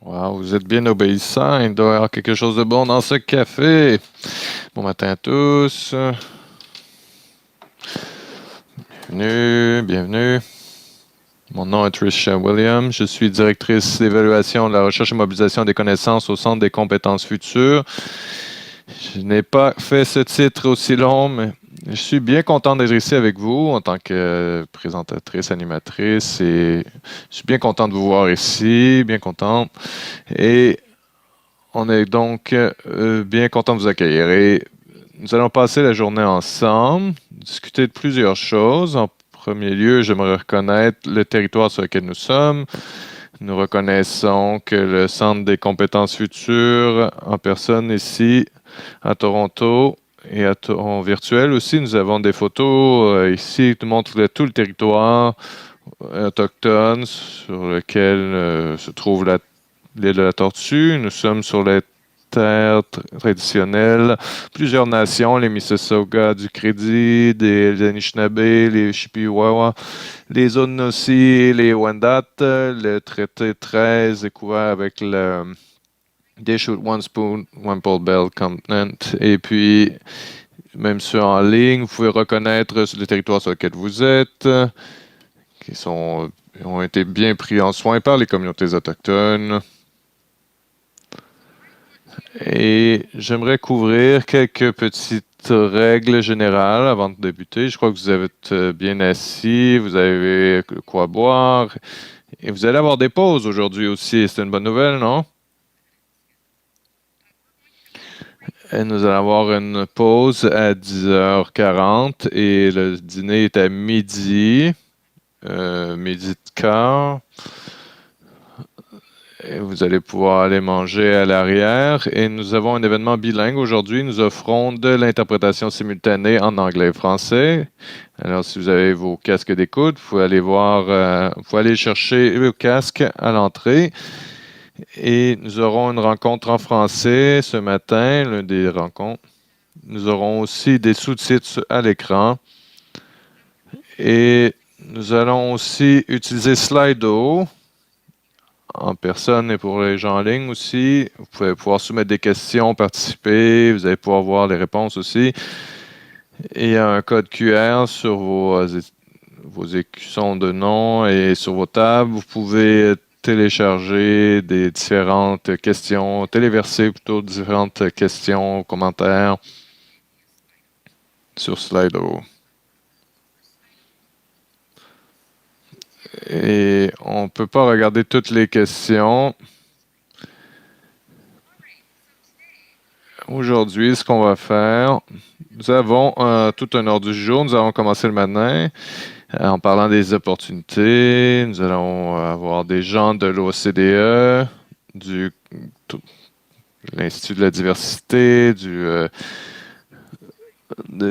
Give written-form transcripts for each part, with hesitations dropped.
Wow, vous êtes bien obéissant. Il doit y avoir quelque chose de bon dans ce café. Bon matin à tous. Bienvenue, bienvenue. Mon nom est Tricia Williams. Je suis directrice d'évaluation de la recherche et mobilisation des connaissances au Centre des compétences futures. Je n'ai pas fait ce titre aussi long, mais je suis bien content d'être ici avec vous en tant que présentatrice, animatrice. Et je suis bien content de vous voir ici, bien content. Et on est donc bien content de vous accueillir. Et nous allons passer la journée ensemble, discuter de plusieurs choses. En premier lieu, j'aimerais reconnaître le territoire sur lequel nous sommes. Nous reconnaissons que le Centre des compétences futures en personne ici à Toronto et en virtuel aussi, nous avons des photos ici qui montrent tout le territoire autochtone sur lequel se trouve l'île de la Tortue. Nous sommes sur les terres traditionnelles. Plusieurs nations, les Mississauga du Crédit, les Anishinaabe, les Chippewa, les Onosi, les Wendat. Le traité 13 est couvert avec le Dish with One Spoon, One Pole Bell Covenant. Et puis, même ceux en ligne, vous pouvez reconnaître le territoire sur lequel vous êtes, qui ont été bien pris en soin par les communautés autochtones. Et j'aimerais couvrir quelques petites règles générales avant de débuter. Je crois que vous êtes bien assis, vous avez quoi boire. Et vous allez avoir des pauses aujourd'hui aussi. C'est une bonne nouvelle, non? Et nous allons avoir une pause à 10h40 et le dîner est à midi, midi de quart. Et vous allez pouvoir aller manger à l'arrière. Et nous avons un événement bilingue aujourd'hui. Nous offrons de l'interprétation simultanée en anglais et français. Alors, si vous avez vos casques d'écoute, vous pouvez aller vous pouvez aller chercher vos casques à l'entrée. Et nous aurons une rencontre en français ce matin, l'une des rencontres. Nous aurons aussi des sous-titres à l'écran. Et nous allons aussi utiliser Slido en personne et pour les gens en ligne aussi. Vous pouvez pouvoir soumettre des questions, participer. Vous allez pouvoir voir les réponses aussi. Et il y a un code QR sur vos écussons de nom et sur vos tables. Vous pouvez télécharger des différentes questions, téléverser plutôt différentes questions, commentaires sur Slido. Et on ne peut pas regarder toutes les questions. Aujourd'hui, ce qu'on va faire, nous avons tout un ordre du jour. Nous allons commencer le matin en parlant des opportunités. Nous allons avoir des gens de l'OCDE, de l'Institut de la diversité, de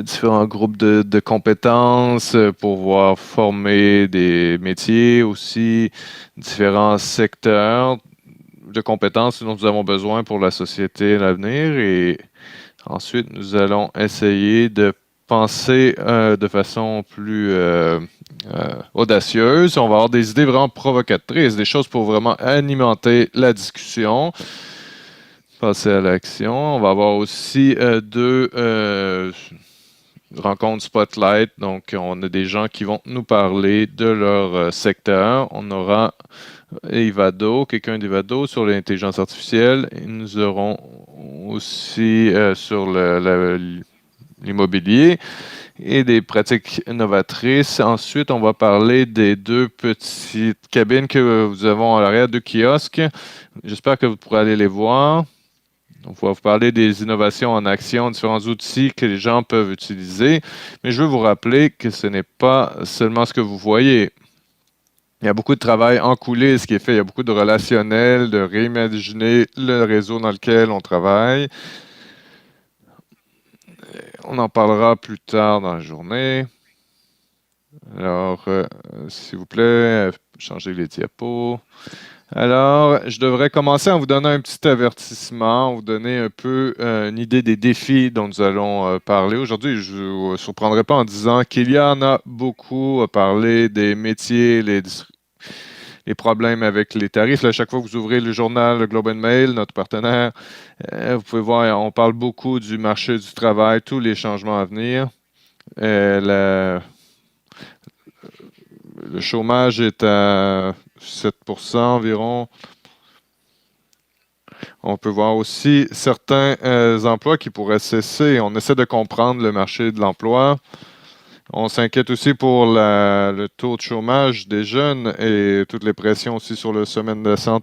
différents groupes de compétences pour pouvoir former des métiers aussi, différents secteurs de compétences dont nous avons besoin pour la société à l'avenir. Et ensuite, nous allons essayer de penser de façon plus audacieuse. On va avoir des idées vraiment provocatrices, des choses pour vraiment alimenter la discussion. Passer à l'action. On va avoir aussi deux rencontres spotlight. Donc, on a des gens qui vont nous parler de leur secteur. On aura Ivado, quelqu'un d'Ivado sur l'intelligence artificielle. Et nous aurons aussi sur l'immobilier et des pratiques novatrices. Ensuite, on va parler des deux petites cabines que nous avons à l'arrière, deux kiosques. J'espère que vous pourrez aller les voir. On va vous parler des innovations en action, différents outils que les gens peuvent utiliser. Mais je veux vous rappeler que ce n'est pas seulement ce que vous voyez. Il y a beaucoup de travail en coulisses qui est fait. Il y a beaucoup de relationnel, de réimaginer le réseau dans lequel on travaille. On en parlera plus tard dans la journée. Alors, s'il vous plaît, changez les diapos. Alors, je devrais commencer en vous donnant un petit avertissement, vous donner un peu une idée des défis dont nous allons parler. Aujourd'hui, je ne vous surprendrai pas en disant qu'il y en a beaucoup à parler des métiers, les problèmes avec les tarifs. Là, à chaque fois que vous ouvrez le journal, le Globe and Mail, notre partenaire, vous pouvez voir, on parle beaucoup du marché du travail, tous les changements à venir. Le chômage est à 7% environ. On peut voir aussi certains emplois qui pourraient cesser. On essaie de comprendre le marché de l'emploi. On s'inquiète aussi pour le taux de chômage des jeunes et toutes les pressions aussi sur le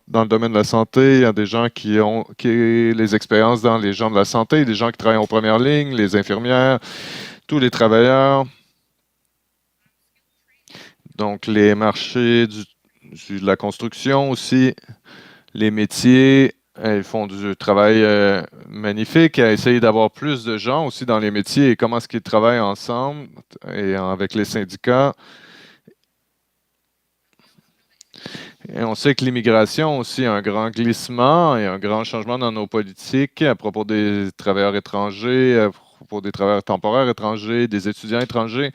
dans le domaine de la santé. Il y a des gens qui ont les expériences dans les gens de la santé, des gens qui travaillent en première ligne, les infirmières, tous les travailleurs. Donc, les marchés de la construction aussi, les métiers, ils font du travail magnifique à essayer d'avoir plus de gens aussi dans les métiers et comment est-ce qu'ils travaillent ensemble et avec les syndicats. Et on sait que l'immigration aussi a un grand glissement et un grand changement dans nos politiques à propos des travailleurs étrangers, à propos des travailleurs temporaires étrangers, des étudiants étrangers.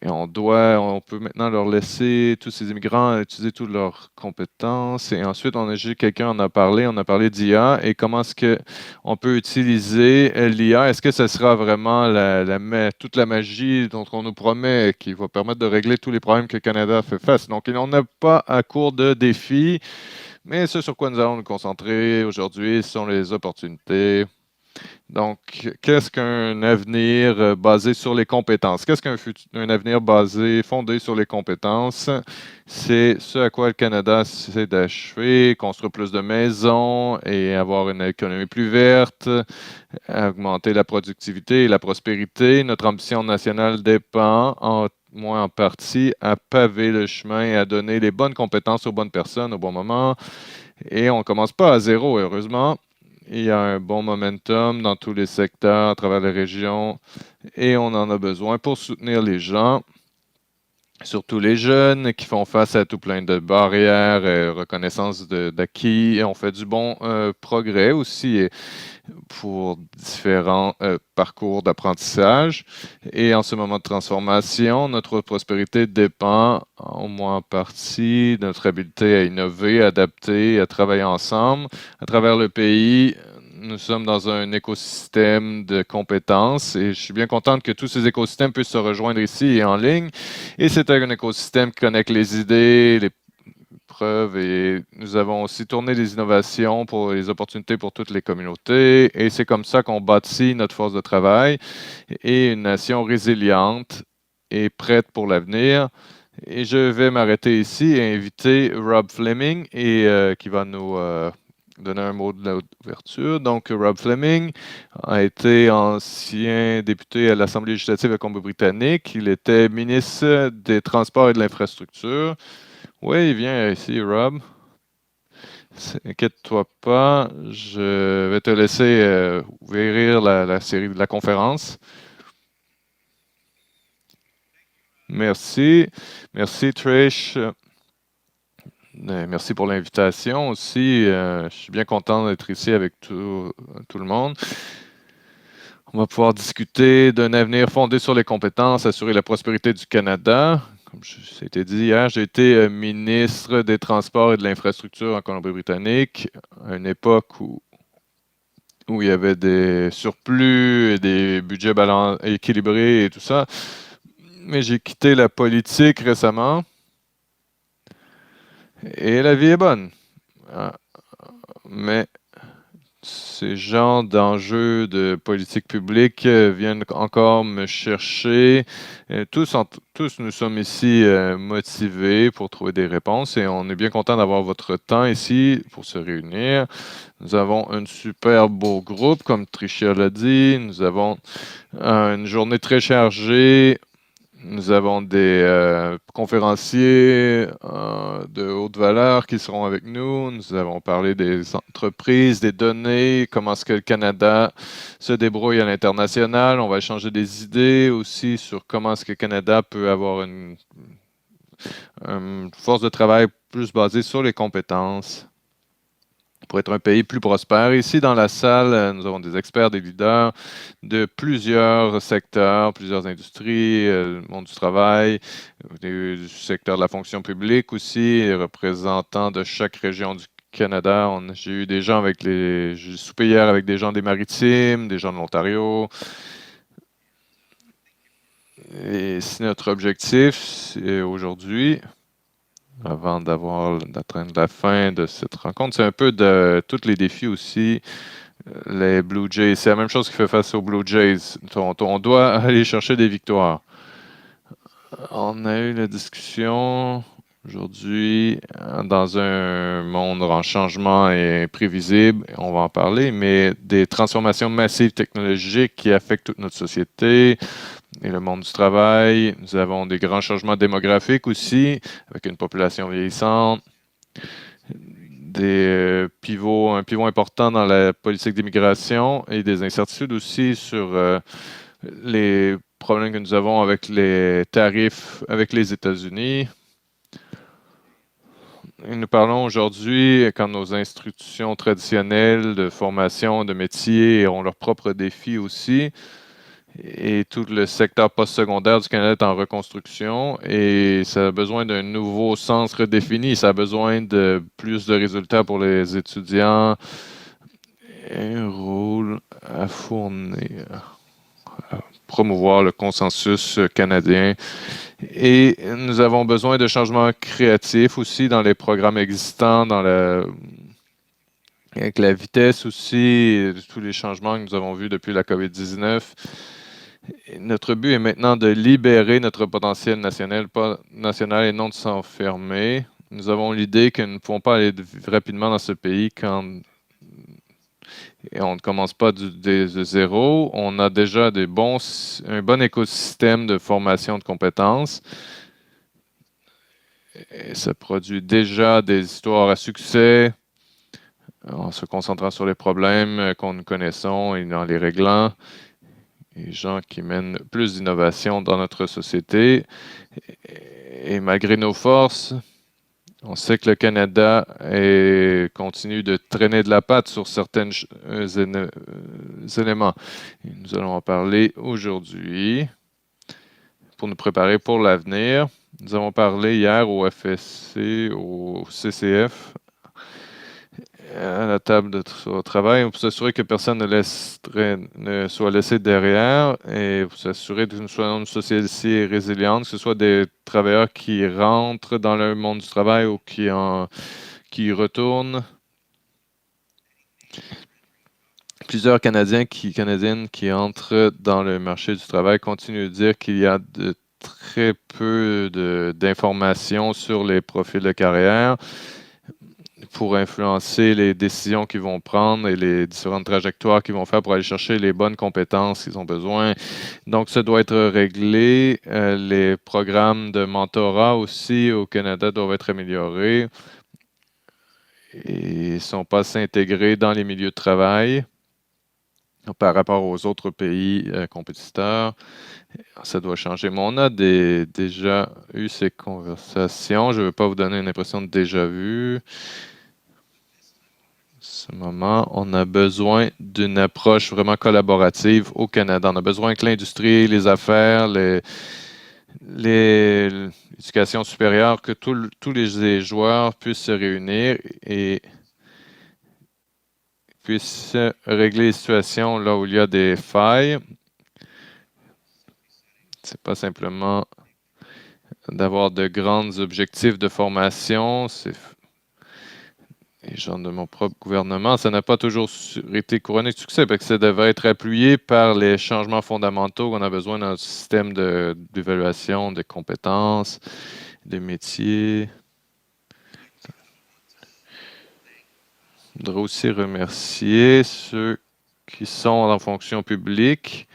Et on peut maintenant leur laisser, tous ces immigrants, utiliser toutes leurs compétences. Et ensuite, quelqu'un en a parlé, on a parlé d'IA et comment est-ce qu'on peut utiliser l'IA. Est-ce que ce sera vraiment toute la magie dont on nous promet qui va permettre de régler tous les problèmes que le Canada fait face? Donc, on n'a pas à court de défis, mais ce sur quoi nous allons nous concentrer aujourd'hui, ce sont les opportunités. Donc, qu'est-ce qu'un avenir basé sur les compétences? Qu'est-ce qu'un avenir fondé sur les compétences? C'est ce à quoi le Canada essaie d'achever, construire plus de maisons et avoir une économie plus verte, augmenter la productivité et la prospérité. Notre ambition nationale dépend, moins en partie, à paver le chemin et à donner les bonnes compétences aux bonnes personnes au bon moment. Et on ne commence pas à zéro, heureusement. Il y a un bon momentum dans tous les secteurs, à travers les régions, et on en a besoin pour soutenir les gens, surtout les jeunes qui font face à tout plein de barrières, reconnaissance d'acquis. Et on fait du bon progrès aussi pour différents parcours d'apprentissage. Et en ce moment de transformation, notre prospérité dépend, au moins en partie, de notre habileté à innover, à adapter, à travailler ensemble. À travers le pays, nous sommes dans un écosystème de compétences et je suis bien contente que tous ces écosystèmes puissent se rejoindre ici et en ligne. Et c'est un écosystème qui connecte les idées, les preuves et nous avons aussi tourné des innovations pour les opportunités pour toutes les communautés et c'est comme ça qu'on bâtit notre force de travail et une nation résiliente et prête pour l'avenir. Et je vais m'arrêter ici et inviter Rob Fleming qui va nous donner un mot de l'ouverture. Donc, Rob Fleming a été ancien député à l'Assemblée législative de la Colombie-Britannique. Il était ministre des Transports et de l'Infrastructure. Oui, viens ici, Rob. Inquiète-toi pas, je vais te laisser ouvrir la série de la conférence. Merci. Merci, Trish. Merci pour l'invitation aussi. Je suis bien content d'être ici avec tout le monde. On va pouvoir discuter d'un avenir fondé sur les compétences, assurer la prospérité du Canada. Comme ça a été dit hier, j'ai été ministre des Transports et de l'Infrastructure en Colombie-Britannique, à une époque où il y avait des surplus et des budgets équilibrés et tout ça. Mais j'ai quitté la politique récemment et la vie est bonne. Mais ces genres d'enjeux de politique publique viennent encore me chercher. Tous nous sommes ici motivés pour trouver des réponses et on est bien content d'avoir votre temps ici pour se réunir. Nous avons un super beau groupe, comme Tricia l'a dit. Nous avons une journée très chargée. Nous avons des conférenciers de haute valeur qui seront avec nous. Nous avons parlé des entreprises, des données, comment est-ce que le Canada se débrouille à l'international. On va échanger des idées aussi sur comment est-ce que le Canada peut avoir une force de travail plus basée sur les compétences. pour être un pays plus prospère. Ici, dans la salle, nous avons des experts, des leaders de plusieurs secteurs, plusieurs industries, le monde du travail, du secteur de la fonction publique aussi, et représentants de chaque région du Canada. J'ai eu des gens j'ai soupé hier avec des gens des Maritimes, des gens de l'Ontario. Et si notre objectif, c'est aujourd'hui, avant d'atteindre la fin de cette rencontre, c'est un peu de tous les défis aussi. Les Blue Jays, c'est la même chose qui fait face aux Blue Jays. On doit aller chercher des victoires. On a eu la discussion aujourd'hui dans un monde en changement et imprévisible, on va en parler, mais des transformations massives technologiques qui affectent toute notre société et le monde du travail. Nous avons des grands changements démographiques aussi, avec une population vieillissante, un pivot important dans la politique d'immigration et des incertitudes aussi sur les problèmes que nous avons avec les tarifs avec les États-Unis. Et nous parlons aujourd'hui quand nos institutions traditionnelles de formation, de métier ont leurs propres défis aussi. Et tout le secteur postsecondaire du Canada est en reconstruction et ça a besoin d'un nouveau sens redéfini. Ça a besoin de plus de résultats pour les étudiants. Un rôle à fournir, à promouvoir le consensus canadien. Et nous avons besoin de changements créatifs aussi dans les programmes existants, avec la vitesse aussi, tous les changements que nous avons vus depuis la COVID-19. Notre but est maintenant de libérer notre potentiel national et non de s'enfermer. Nous avons l'idée que nous ne pouvons pas aller rapidement dans ce pays et on ne commence pas de zéro. On a déjà un bon écosystème de formation de compétences. Et ça produit déjà des histoires à succès en se concentrant sur les problèmes que nous connaissons et en les réglant. Les gens qui mènent plus d'innovation dans notre société. Et malgré nos forces, on sait que le Canada continue de traîner de la patte sur certains éléments. Et nous allons en parler aujourd'hui pour nous préparer pour l'avenir. Nous avons parlé hier au FSC, au CCF, à la table de travail pour s'assurer que personne ne soit laissé derrière et pour s'assurer que nous soyons une société résiliente, que ce soit des travailleurs qui rentrent dans le monde du travail ou qui y retournent. Plusieurs Canadiennes qui entrent dans le marché du travail continuent de dire qu'il y a de très peu d'informations sur les profils de carrière pour influencer les décisions qu'ils vont prendre et les différentes trajectoires qu'ils vont faire pour aller chercher les bonnes compétences qu'ils ont besoin. Donc, ça doit être réglé. Les programmes de mentorat aussi au Canada doivent être améliorés et ne sont pas intégrés dans les milieux de travail par rapport aux autres pays compétiteurs. Ça doit changer. Mais on a déjà eu ces conversations. Je ne veux pas vous donner une impression de déjà vu. Ce moment, on a besoin d'une approche vraiment collaborative au Canada. On a besoin que l'industrie, les affaires, l'éducation supérieure, que tous les joueurs puissent se réunir et puissent régler les situations là où il y a des failles. C'est pas simplement d'avoir de grands objectifs de formation, les gens de mon propre gouvernement, ça n'a pas toujours été couronné de succès, parce que ça devrait être appuyé par les changements fondamentaux qu'on a besoin dans notre système d'évaluation des compétences, des métiers. Je voudrais aussi remercier ceux qui sont en fonction publique.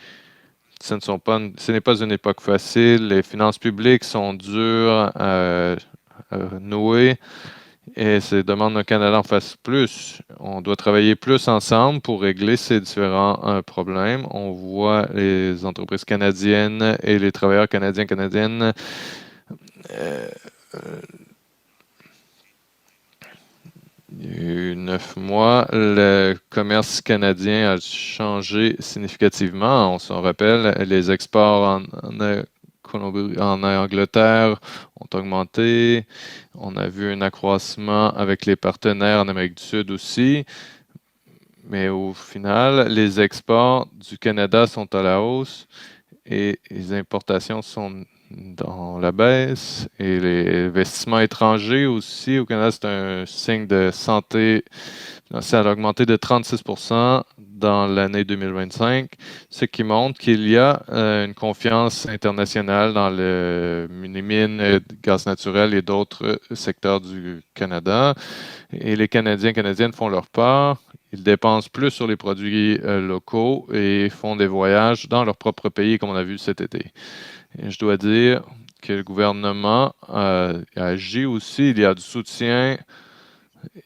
Ce n'est pas une époque facile. Les finances publiques sont dures à nouer. Et ça demande qu'un Canada en fasse plus. On doit travailler plus ensemble pour régler ces différents problèmes. On voit les entreprises canadiennes et les travailleurs canadiennes il y a eu 9 mois, le commerce canadien a changé significativement. On s'en rappelle, les exports en Angleterre ont augmenté. On a vu un accroissement avec les partenaires en Amérique du Sud aussi. Mais au final, les exports du Canada sont à la hausse et les importations sont dans la baisse. Et les investissements étrangers aussi au Canada, c'est un signe de santé. Ça a augmenté de 36% dans l'année 2025, ce qui montre qu'il y a une confiance internationale dans les mines, de gaz naturel et d'autres secteurs du Canada. Et les Canadiens et Canadiennes font leur part. Ils dépensent plus sur les produits locaux et font des voyages dans leur propre pays, comme on a vu cet été. Et je dois dire que le gouvernement agit aussi. Il y a du soutien.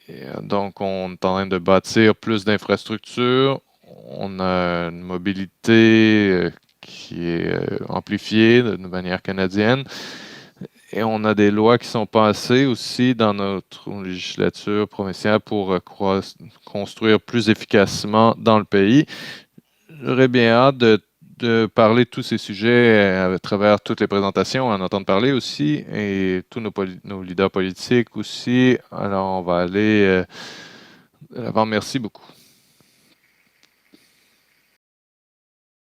Et, donc, on est en train de bâtir plus d'infrastructures. On a une mobilité qui est amplifiée de manière canadienne. Et on a des lois qui sont passées aussi dans notre législature provinciale pour construire plus efficacement dans le pays. J'aurais bien hâte de parler de tous ces sujets à travers toutes les présentations, en entendre parler aussi, et tous nos leaders politiques aussi. Alors, on va aller de l'avant. Merci beaucoup.